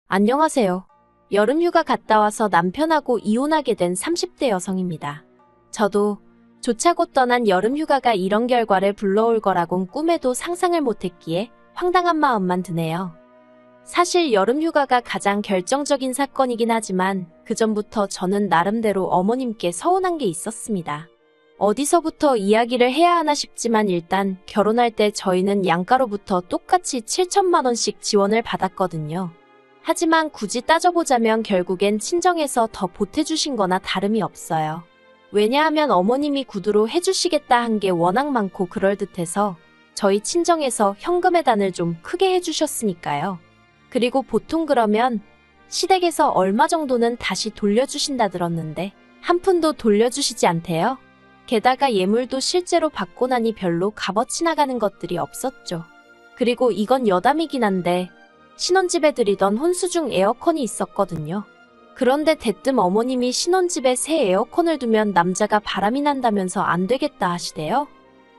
안녕하세요. 여름휴가 갔다 와서 남편하고 이혼하게 된 30대 여성입니다. 저도 조차고 떠난 여름휴가가 이런 결과를 불러올 거라곤 꿈에도 상상을 못했기에 황당한 마음만 드네요. 사실 여름휴가가 가장 결정적인 사건이긴 하지만 그전부터 저는 나름대로 어머님께 서운한 게 있었습니다. 어디서부터 이야기를 해야 하나 싶지만 일단 결혼할 때 저희는 양가로부터 똑같이 7천만 원씩 지원을 받았거든요. 하지만 굳이 따져보자면 결국엔 친정에서 더 보태주신 거나 다름이 없어요. 왜냐하면 어머님이 구두로 해주시겠다 한 게 워낙 많고 그럴듯해서 저희 친정에서 현금의 단을 좀 크게 해주셨으니까요. 그리고 보통 그러면 시댁에서 얼마 정도는 다시 돌려주신다 들었는데 한 푼도 돌려주시지 않대요. 게다가 예물도 실제로 받고 나니 별로 값어치 나가는 것들이 없었죠. 그리고 이건 여담이긴 한데 신혼집에 들이던 혼수중 에어컨이 있었거든요. 그런데 대뜸 어머님이 신혼집에 새 에어컨을 두면 남자가 바람이 난다면서 안 되겠다 하시대요.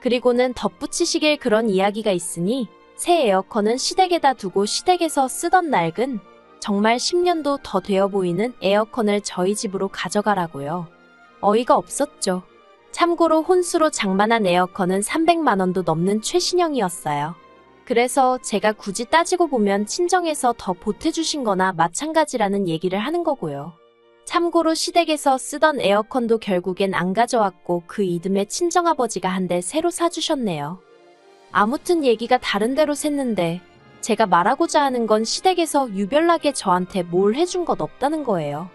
그리고는 덧붙이시길 그런 이야기가 있으니 새 에어컨은 시댁에다 두고 시댁에서 쓰던 낡은 정말 10년도 더 되어 보이는 에어컨을 저희 집으로 가져가라고요. 어이가 없었죠. 참고로 혼수로 장만한 에어컨은 300만 원도 넘는 최신형이었어요. 그래서 제가 굳이 따지고 보면 친정에서 더 보태주신 거나 마찬가지라는 얘기를 하는 거고요. 참고로 시댁에서 쓰던 에어컨도 결국엔 안 가져왔고 그 이듬해 친정아버지가 한 대 새로 사주셨네요. 아무튼 얘기가 다른 데로 샜는데 제가 말하고자 하는 건 시댁에서 유별나게 저한테 뭘 해준 것 없다는 거예요.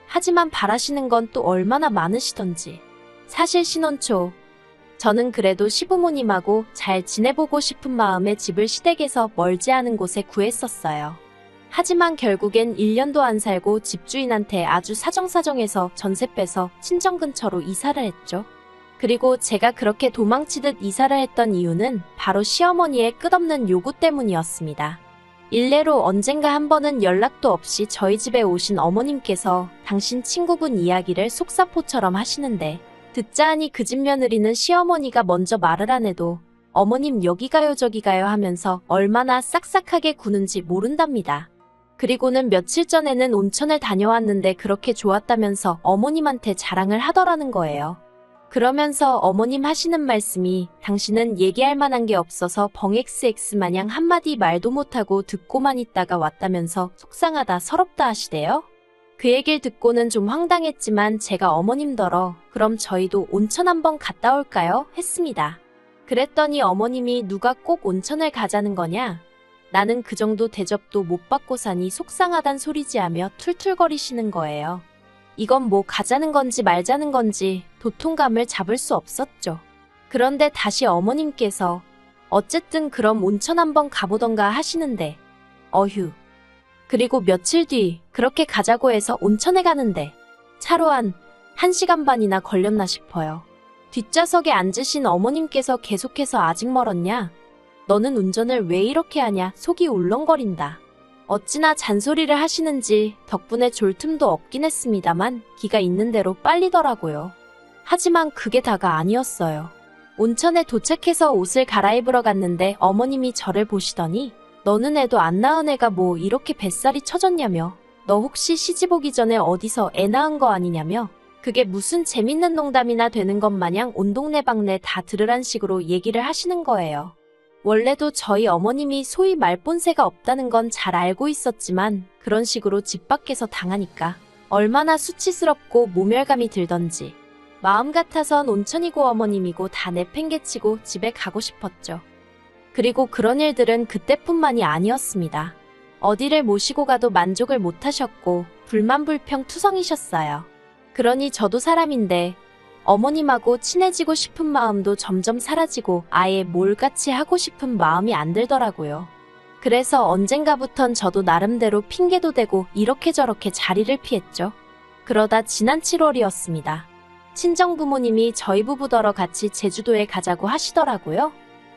하지만 바라시는 건 또 얼마나 많으시던지. 사실 신혼 초 저는 그래도 시부모님하고 잘 지내보고 싶은 마음에 집을 시댁에서 멀지 않은 곳에 구했었어요. 하지만 결국엔 1년도 안 살고 집주인한테 아주 사정사정해서 전세 빼서 친정 근처로 이사를 했죠. 그리고 제가 그렇게 도망치듯 이사를 했던 이유는 바로 시어머니의 끝없는 요구 때문이었습니다. 일례로 언젠가 한 번은 연락도 없이 저희 집에 오신 어머님께서 당신 친구분 이야기를 속사포처럼 하시는데 듣자 하니 그 집 며느리는 시어머니가 먼저 말을 안 해도 어머님 여기 가요 저기 가요 하면서 얼마나 싹싹하게 구는지 모른답니다. 그리고는 며칠 전에는 온천을 다녀왔는데 그렇게 좋았다면서 어머님한테 자랑을 하더라는 거예요. 그러면서 어머님 하시는 말씀이 당신은 얘기할 만한 게 없어서 벙XX 마냥 한마디 말도 못하고 듣고만 있다가 왔다면서 속상하다 서럽다 하시대요. 그 얘기를 듣고는 좀 황당했지만 제가 어머님더러 그럼 저희도 온천 한번 갔다 올까요? 했습니다. 그랬더니 어머님이 누가 꼭 온천을 가자는 거냐? 나는 그 정도 대접도 못 받고 사니 속상하단 소리지 하며 툴툴거리시는 거예요. 이건 뭐 가자는 건지 말자는 건지 도통감을 잡을 수 없었죠. 그런데 다시 어머님께서 어쨌든 그럼 온천 한번 가보던가 하시는데 어휴. 그리고 며칠 뒤 그렇게 가자고 해서 온천에 가는데 차로 한 1시간 반이나 걸렸나 싶어요. 뒷좌석에 앉으신 어머님께서 계속해서 아직 멀었냐? 너는 운전을 왜 이렇게 하냐? 속이 울렁거린다. 어찌나 잔소리를 하시는지 덕분에 졸 틈도 없긴 했습니다만 기가 있는 대로 빨리더라고요. 하지만 그게 다가 아니었어요. 온천에 도착해서 옷을 갈아입으러 갔는데 어머님이 저를 보시더니 너는 애도 안 낳은 애가 뭐 이렇게 뱃살이 처졌냐며 너 혹시 시집 오기 전에 어디서 애 낳은 거 아니냐며 그게 무슨 재밌는 농담이나 되는 것 마냥 온 동네 방네 다 들으란 식으로 얘기를 하시는 거예요. 원래도 저희 어머님이 소위 말본새가 없다는 건 잘 알고 있었지만 그런 식으로 집 밖에서 당하니까 얼마나 수치스럽고 모멸감이 들던지 마음 같아선 온천이고 어머님이고 다 내팽개치고 집에 가고 싶었죠. 그리고 그런 일들은 그때뿐만이 아니었습니다. 어디를 모시고 가도 만족을 못하셨고 불만불평 투성이셨어요. 그러니 저도 사람인데 어머님하고 친해지고 싶은 마음도 점점 사라지고 아예 몰같이 하고 싶은 마음이 안 들더라고요. 그래서 언젠가부턴 저도 나름대로 핑계도 대고 이렇게 저렇게 자리를 피했죠. 그러다 지난 7월이었습니다. 친정부모님이 저희 부부더러 같이 제주도에 가자고 하시더라고요.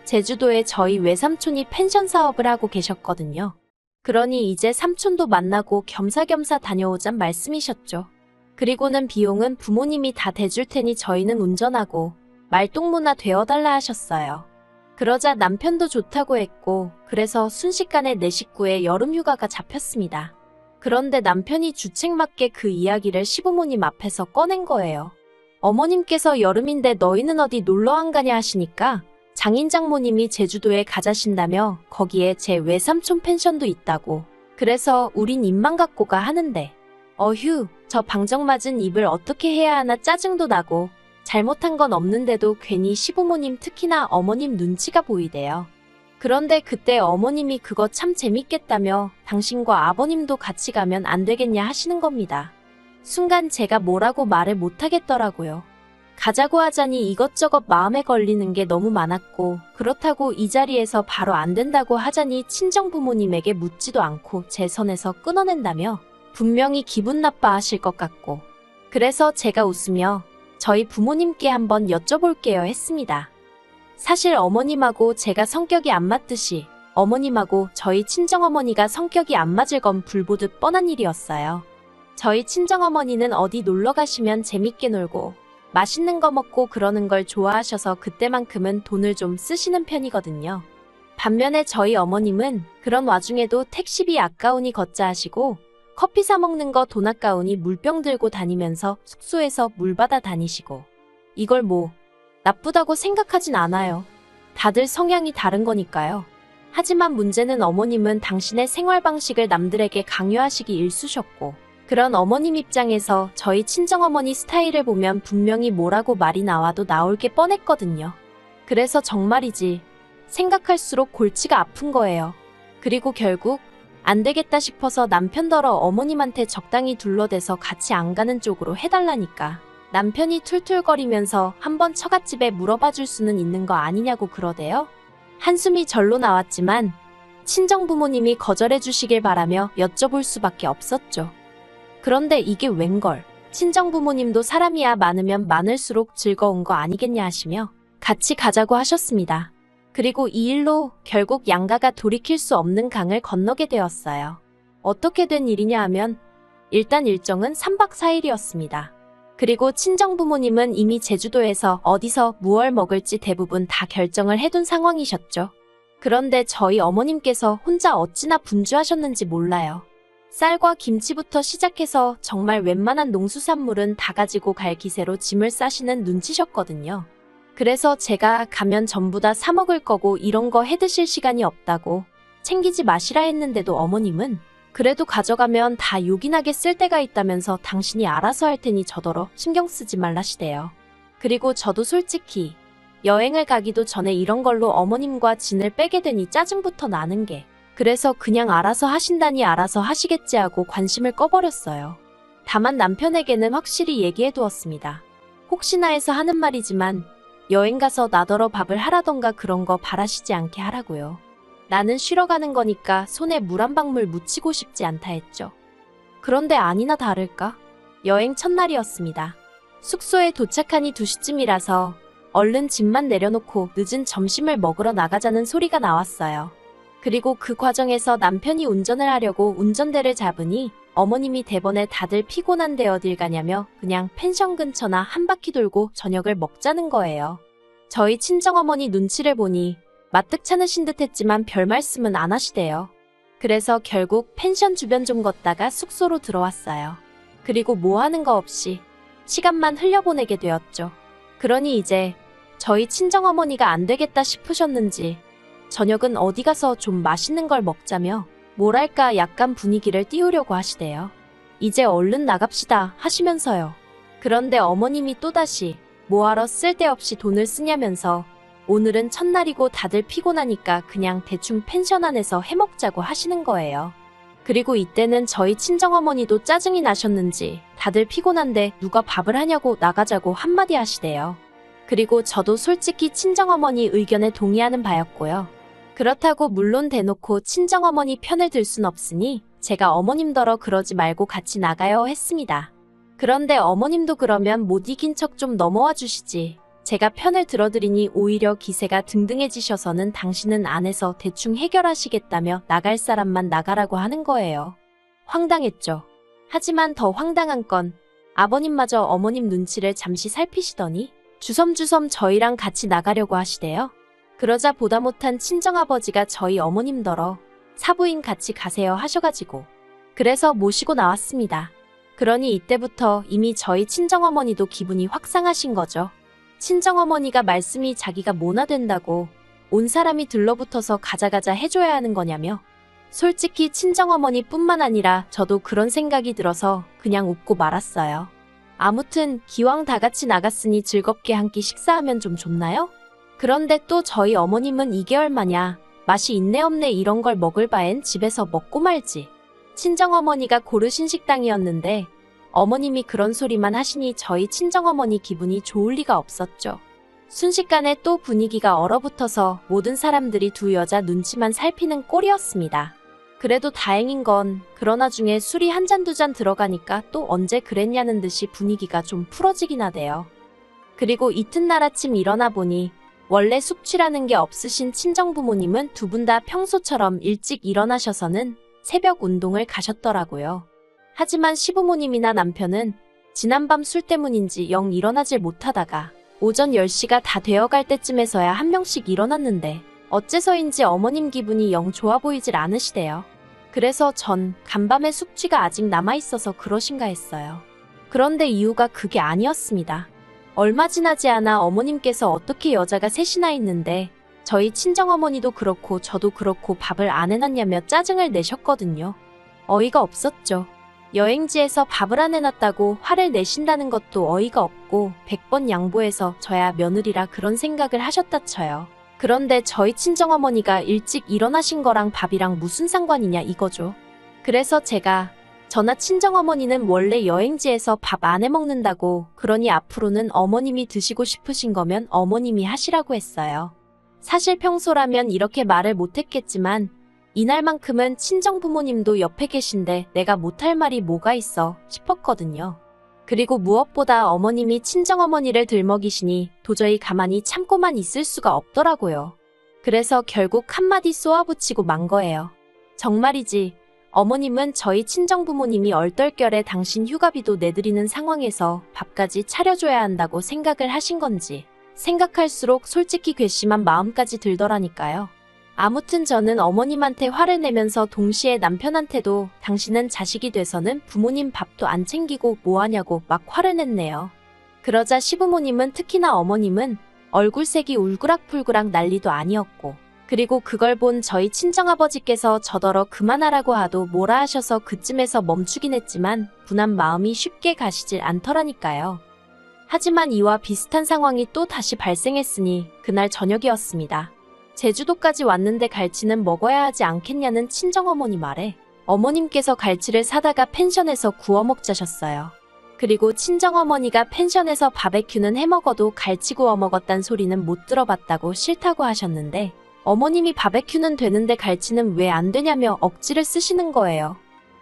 제주도에 저희 외삼촌이 펜션 사업을 하고 계셨거든요. 그러니 이제 삼촌도 만나고 겸사겸사 다녀오잔 말씀이셨죠. 그리고는 비용은 부모님이 다 대줄 테니 저희는 운전하고 말동무나 되어달라 하셨어요. 그러자 남편도 좋다고 했고 그래서 순식간에 내 식구의 여름휴가가 잡혔습니다. 그런데 남편이 주책맞게 그 이야기를 시부모님 앞에서 꺼낸 거예요. 어머님께서 여름인데 너희는 어디 놀러 안 가냐 하시니까 장인 장모님이 제주도에 가자신다며 거기에 제 외삼촌 펜션도 있다고. 그래서 우린 입만 갖고 가 하는데 어휴, 저 방정맞은 입을 어떻게 해야 하나 짜증도 나고 잘못한 건 없는데도 괜히 시부모님 특히나 어머님 눈치가 보이대요. 그런데 그때 어머님이 그거 참 재밌겠다며 당신과 아버님도 같이 가면 안 되겠냐 하시는 겁니다. 순간 제가 뭐라고 말을 못하겠더라고요. 가자고 하자니 이것저것 마음에 걸리는 게 너무 많았고 그렇다고 이 자리에서 바로 안 된다고 하자니 친정부모님에게 묻지도 않고 제 선에서 끊어낸다며 분명히 기분 나빠하실 것 같고 그래서 제가 웃으며 저희 부모님께 한번 여쭤볼게요 했습니다. 사실 어머님하고 제가 성격이 안 맞듯이 어머님하고 저희 친정어머니가 성격이 안 맞을 건 불보듯 뻔한 일이었어요. 저희 친정어머니는 어디 놀러 가시면 재밌게 놀고 맛있는 거 먹고 그러는 걸 좋아하셔서 그때만큼은 돈을 좀 쓰시는 편이거든요. 반면에 저희 어머님은 그런 와중에도 택시비 아까우니 걷자 하시고 커피 사 먹는 거 돈 아까우니 물병 들고 다니면서 숙소에서 물 받아 다니시고 이걸 뭐 나쁘다고 생각하진 않아요. 다들 성향이 다른 거니까요. 하지만 문제는 어머님은 당신의 생활 방식을 남들에게 강요하시기 일쑤셨고 그런 어머님 입장에서 저희 친정어머니 스타일을 보면 분명히 뭐라고 말이 나와도 나올 게 뻔했거든요. 그래서 정말이지 생각할수록 골치가 아픈 거예요. 그리고 결국 안 되겠다 싶어서 남편더러 어머님한테 적당히 둘러대서 같이 안 가는 쪽으로 해달라니까 남편이 툴툴거리면서 한번 처갓집에 물어봐 줄 수는 있는 거 아니냐고 그러대요. 한숨이 절로 나왔지만 친정부모님이 거절해 주시길 바라며 여쭤볼 수밖에 없었죠. 그런데 이게 웬걸. 친정부모님도 사람이야 많으면 많을수록 즐거운 거 아니겠냐 하시며 같이 가자고 하셨습니다. 그리고 이 일로 결국 양가가 돌이킬 수 없는 강을 건너게 되었어요. 어떻게 된 일이냐 하면 일단 일정은 3박 4일이었습니다. 그리고 친정부모님은 이미 제주도에서 어디서 무얼 먹을지 대부분 다 결정을 해둔 상황이셨죠. 그런데 저희 어머님께서 혼자 어찌나 분주하셨는지 몰라요. 쌀과 김치부터 시작해서 정말 웬만한 농수산물은 다 가지고 갈 기세로 짐을 싸시는 눈치셨거든요. 그래서 제가 가면 전부 다 사 먹을 거고 이런 거 해드실 시간이 없다고 챙기지 마시라 했는데도 어머님은 그래도 가져가면 다 요긴하게 쓸 때가 있다면서 당신이 알아서 할 테니 저더러 신경 쓰지 말라시대요. 그리고 저도 솔직히 여행을 가기도 전에 이런 걸로 어머님과 진을 빼게 되니 짜증부터 나는 게 그래서 그냥 알아서 하신다니 알아서 하시겠지 하고 관심을 꺼버렸어요. 다만 남편에게는 확실히 얘기해 두었습니다. 혹시나 해서 하는 말이지만 여행 가서 나더러 밥을 하라던가 그런 거 바라시지 않게 하라고요. 나는 쉬러 가는 거니까 손에 물 한 방울 묻히고 싶지 않다 했죠. 그런데 아니나 다를까? 여행 첫날이었습니다. 숙소에 도착하니 2시쯤이라서 얼른 짐만 내려놓고 늦은 점심을 먹으러 나가자는 소리가 나왔어요. 그리고 그 과정에서 남편이 운전을 하려고 운전대를 잡으니 어머님이 대번에 다들 피곤한데 어딜 가냐며 그냥 펜션 근처나 한 바퀴 돌고 저녁을 먹자는 거예요. 저희 친정어머니 눈치를 보니 마뜩찮으신 듯 했지만 별 말씀은 안 하시대요. 그래서 결국 펜션 주변 좀 걷다가 숙소로 들어왔어요. 그리고 뭐 하는 거 없이 시간만 흘려보내게 되었죠. 그러니 이제 저희 친정어머니가 안 되겠다 싶으셨는지 저녁은 어디 가서 좀 맛있는 걸 먹자며 뭐랄까 약간 분위기를 띄우려고 하시대요. 이제 얼른 나갑시다 하시면서요. 그런데 어머님이 또다시 뭐하러 쓸데없이 돈을 쓰냐면서 오늘은 첫날이고 다들 피곤하니까 그냥 대충 펜션 안에서 해먹자고 하시는 거예요. 그리고 이때는 저희 친정어머니도 짜증이 나셨는지 다들 피곤한데 누가 밥을 하냐고 나가자고 한마디 하시대요. 그리고 저도 솔직히 친정어머니 의견에 동의하는 바였고요. 그렇다고 물론 대놓고 친정어머니 편을 들 순 없으니 제가 어머님더러 그러지 말고 같이 나가요 했습니다. 그런데 어머님도 그러면 못 이긴 척 좀 넘어와 주시지. 제가 편을 들어드리니 오히려 기세가 등등해지셔서는 당신은 안에서 대충 해결하시겠다며 나갈 사람만 나가라고 하는 거예요. 황당했죠. 하지만 더 황당한 건 아버님마저 어머님 눈치를 잠시 살피시더니 주섬주섬 저희랑 같이 나가려고 하시대요. 그러자 보다 못한 친정아버지가 저희 어머님더러 사부인 같이 가세요 하셔가지고 그래서 모시고 나왔습니다. 그러니 이때부터 이미 저희 친정어머니도 기분이 확 상하신 거죠. 친정어머니가 말씀이 자기가 뭐나 된다고 온 사람이 들러붙어서 가자가자 해줘야 하는 거냐며. 솔직히 친정어머니뿐만 아니라 저도 그런 생각이 들어서 그냥 웃고 말았어요. 아무튼 기왕 다 같이 나갔으니 즐겁게 한 끼 식사하면 좀 좋나요? 그런데 또 저희 어머님은 이게 얼마냐, 맛이 있네 없네 이런 걸 먹을 바엔 집에서 먹고 말지. 친정어머니가 고르신 식당이었는데 어머님이 그런 소리만 하시니 저희 친정어머니 기분이 좋을 리가 없었죠. 순식간에 또 분위기가 얼어붙어서 모든 사람들이 두 여자 눈치만 살피는 꼴이었습니다. 그래도 다행인 건 그런 와중에 술이 한 잔 두 잔 들어가니까 또 언제 그랬냐는 듯이 분위기가 좀 풀어지긴 하대요. 그리고 이튿날 아침 일어나 보니 원래 숙취라는 게 없으신 친정부모님은 두 분 다 평소처럼 일찍 일어나셔서는 새벽 운동을 가셨더라고요. 하지만 시부모님이나 남편은 지난밤 술 때문인지 영 일어나질 못하다가 오전 10시가 다 되어갈 때쯤에서야 한 명씩 일어났는데 어째서인지 어머님 기분이 영 좋아 보이질 않으시대요. 그래서 전 간밤에 숙취가 아직 남아있어서 그러신가 했어요. 그런데 이유가 그게 아니었습니다. 얼마 지나지 않아 어머님께서 어떻게 여자가 셋이나 있는데 저희 친정어머니도 그렇고 저도 그렇고 밥을 안 해놨냐며 짜증을 내셨거든요. 어이가 없었죠. 여행지에서 밥을 안 해놨다고 화를 내신다는 것도 어이가 없고 100번 양보해서 저야 며느리라 그런 생각을 하셨다 쳐요. 그런데 저희 친정어머니가 일찍 일어나신 거랑 밥이랑 무슨 상관이냐 이거죠. 그래서 제가 저나 친정어머니는 원래 여행지에서 밥 안 해먹는다고, 그러니 앞으로는 어머님이 드시고 싶으신 거면 어머님이 하시라고 했어요. 사실 평소라면 이렇게 말을 못했겠지만 이날만큼은 친정부모님도 옆에 계신데 내가 못할 말이 뭐가 있어 싶었거든요. 그리고 무엇보다 어머님이 친정어머니를 들먹이시니 도저히 가만히 참고만 있을 수가 없더라고요. 그래서 결국 한마디 쏘아붙이고 만 거예요. 정말이지 어머님은 저희 친정부모님이 얼떨결에 당신 휴가비도 내드리는 상황에서 밥까지 차려줘야 한다고 생각을 하신 건지 생각할수록 솔직히 괘씸한 마음까지 들더라니까요. 아무튼 저는 어머님한테 화를 내면서 동시에 남편한테도 당신은 자식이 돼서는 부모님 밥도 안 챙기고 뭐하냐고 막 화를 냈네요. 그러자 시부모님은, 특히나 어머님은 얼굴색이 울그락불그락 난리도 아니었고, 그리고 그걸 본 저희 친정아버지께서 저더러 그만하라고 하도 뭐라 하셔서 그쯤에서 멈추긴 했지만 분한 마음이 쉽게 가시질 않더라니까요. 하지만 이와 비슷한 상황이 또 다시 발생했으니 그날 저녁이었습니다. 제주도까지 왔는데 갈치는 먹어야 하지 않겠냐는 친정어머니 말에 어머님께서 갈치를 사다가 펜션에서 구워 먹자셨어요. 그리고 친정어머니가 펜션에서 바베큐는 해먹어도 갈치 구워 먹었단 소리는 못 들어봤다고 싫다고 하셨는데 어머님이 바베큐는 되는데 갈치는 왜 안 되냐며 억지를 쓰시는 거예요.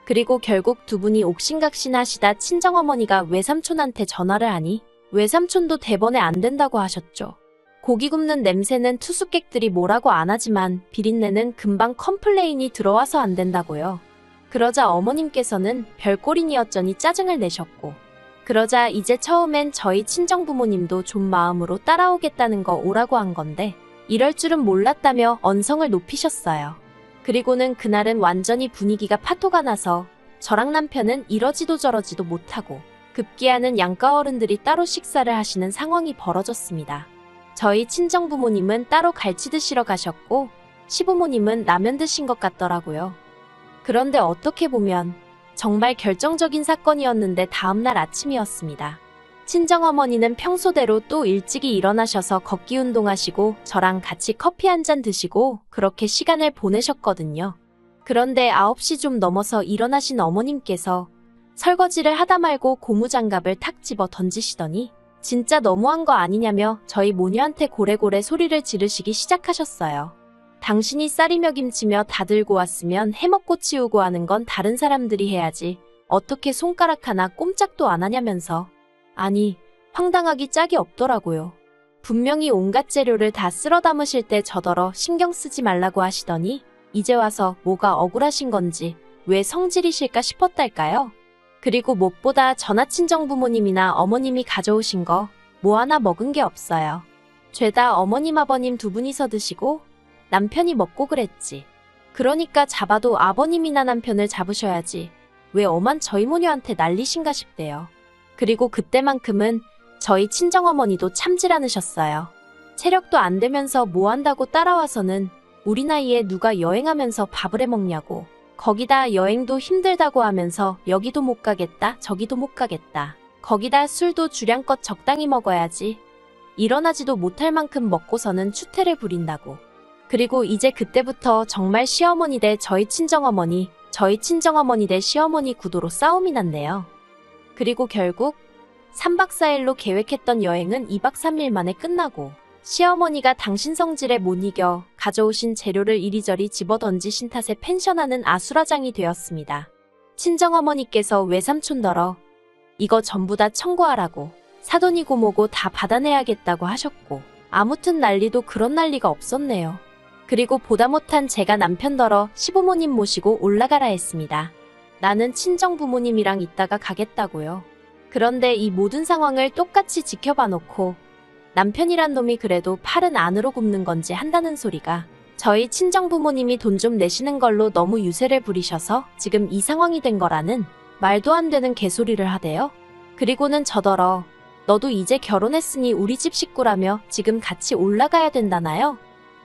그리고 결국 두 분이 옥신각신 하시다 친정어머니가 외삼촌한테 전화를 하니 외삼촌도 대번에 안 된다고 하셨죠. 고기 굽는 냄새는 투숙객들이 뭐라고 안 하지만 비린내는 금방 컴플레인이 들어와서 안 된다고요. 그러자 어머님께서는 별꼴이니어쩌니 짜증을 내셨고, 그러자 이제 처음엔 저희 친정부모님도 좀 마음으로 따라오겠다는 거 오라고 한 건데 이럴 줄은 몰랐다며 언성을 높이셨어요. 그리고는 그날은 완전히 분위기가 파토가 나서 저랑 남편은 이러지도 저러지도 못하고 급기야는 양가 어른들이 따로 식사를 하시는 상황이 벌어졌습니다. 저희 친정부모님은 따로 갈치 드시러 가셨고 시부모님은 라면 드신 것 같더라고요. 그런데 어떻게 보면 정말 결정적인 사건이었는데 다음날 아침이었습니다. 친정어머니는 평소대로 또 일찍이 일어나셔서 걷기 운동하시고 저랑 같이 커피 한 잔 드시고 그렇게 시간을 보내셨거든요. 그런데 9시 좀 넘어서 일어나신 어머님께서 설거지를 하다 말고 고무장갑을 탁 집어 던지시더니 진짜 너무한 거 아니냐며 저희 모녀한테 고래고래 소리를 지르시기 시작하셨어요. 당신이 쌀이며 김치며 다 들고 왔으면 해먹고 치우고 하는 건 다른 사람들이 해야지 어떻게 손가락 하나 꼼짝도 안 하냐면서. 아니, 황당하기 짝이 없더라고요. 분명히 온갖 재료를 다 쓸어 담으실 때 저더러 신경 쓰지 말라고 하시더니 이제 와서 뭐가 억울하신 건지 왜 성질이실까 싶었달까요? 그리고 무엇보다 전하 친정부모님이나 어머님이 가져오신 거 뭐 하나 먹은 게 없어요. 죄다 어머님 아버님 두 분이서 드시고 남편이 먹고 그랬지. 그러니까 잡아도 아버님이나 남편을 잡으셔야지 왜 엄한 저희 모녀한테 난리신가 싶대요. 그리고 그때만큼은 저희 친정어머니도 참질 않으셨어요. 체력도 안 되면서 뭐 한다고 따라와서는 우리 나이에 누가 여행하면서 밥을 해 먹냐고. 거기다 여행도 힘들다고 하면서 여기도 못 가겠다, 저기도 못 가겠다. 거기다 술도 주량껏 적당히 먹어야지. 일어나지도 못할 만큼 먹고서는 추태를 부린다고. 그리고 이제 그때부터 정말 시어머니 대 저희 친정어머니, 저희 친정어머니 대 시어머니 구도로 싸움이 났네요. 그리고 결국 3박 4일로 계획했던 여행은 2박 3일 만에 끝나고 시어머니가 당신 성질에 못 이겨 가져오신 재료를 이리저리 집어던지신 탓에 펜션하는 아수라장이 되었습니다. 친정어머니께서 외삼촌더러 이거 전부 다 청구하라고 사돈이고 뭐고 다 받아내야겠다고 하셨고 아무튼 난리도 그런 난리가 없었네요. 그리고 보다 못한 제가 남편더러 시부모님 모시고 올라가라 했습니다. 나는 친정부모님이랑 있다가 가겠다고요. 그런데 이 모든 상황을 똑같이 지켜봐 놓고 남편이란 놈이 그래도 팔은 안으로 굽는 건지 한다는 소리가 저희 친정부모님이 돈 좀 내시는 걸로 너무 유세를 부리셔서 지금 이 상황이 된 거라는 말도 안 되는 개소리를 하대요. 그리고는 저더러 너도 이제 결혼했으니 우리 집 식구라며 지금 같이 올라가야 된다나요?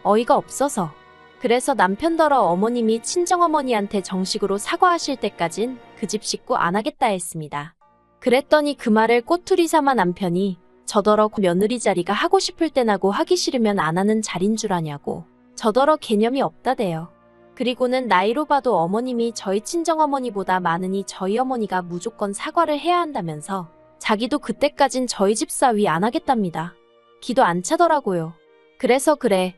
어이가 없어서. 그래서 남편더러 어머님이 친정어머니한테 정식으로 사과하실 때까진 그 집 식구 안 하겠다 했습니다. 그랬더니 그 말을 꼬투리 삼아 남편이 저더러 며느리 자리가 하고 싶을 땐하고 하기 싫으면 안 하는 자린 줄 아냐고. 저더러 개념이 없다대요. 그리고는 나이로 봐도 어머님이 저희 친정어머니보다 많으니 저희 어머니가 무조건 사과를 해야 한다면서 자기도 그때까진 저희 집 사위 안 하겠답니다. 기도 안 차더라고요. 그래서 그래.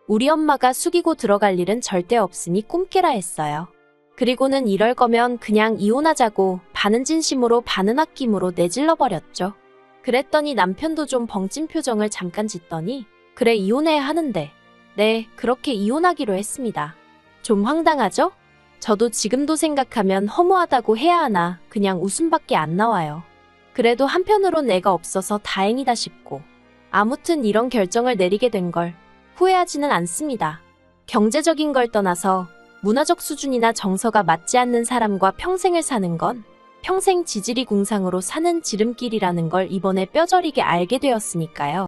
우리 엄마가 숙이고 들어갈 일은 절대 없으니 꿈깨라 했어요. 그리고는 이럴 거면 그냥 이혼하자고 반은 진심으로 반은 아낌으로 내질러 버렸죠. 그랬더니 남편도 좀 벙찐 표정을 잠깐 짓더니 그래 이혼해야 하는데 네 그렇게 이혼하기로 했습니다. 좀 황당하죠? 저도 지금도 생각하면 허무하다고 해야 하나 그냥 웃음밖에 안 나와요. 그래도 한편으론 애가 없어서 다행이다 싶고 아무튼 이런 결정을 내리게 된 걸 후회하지는 않습니다. 경제적인 걸 떠나서 문화적 수준이나 정서가 맞지 않는 사람과 평생을 사는 건 평생 지지리 궁상으로 사는 지름길이라는 걸 이번에 뼈저리게 알게 되었으니까요.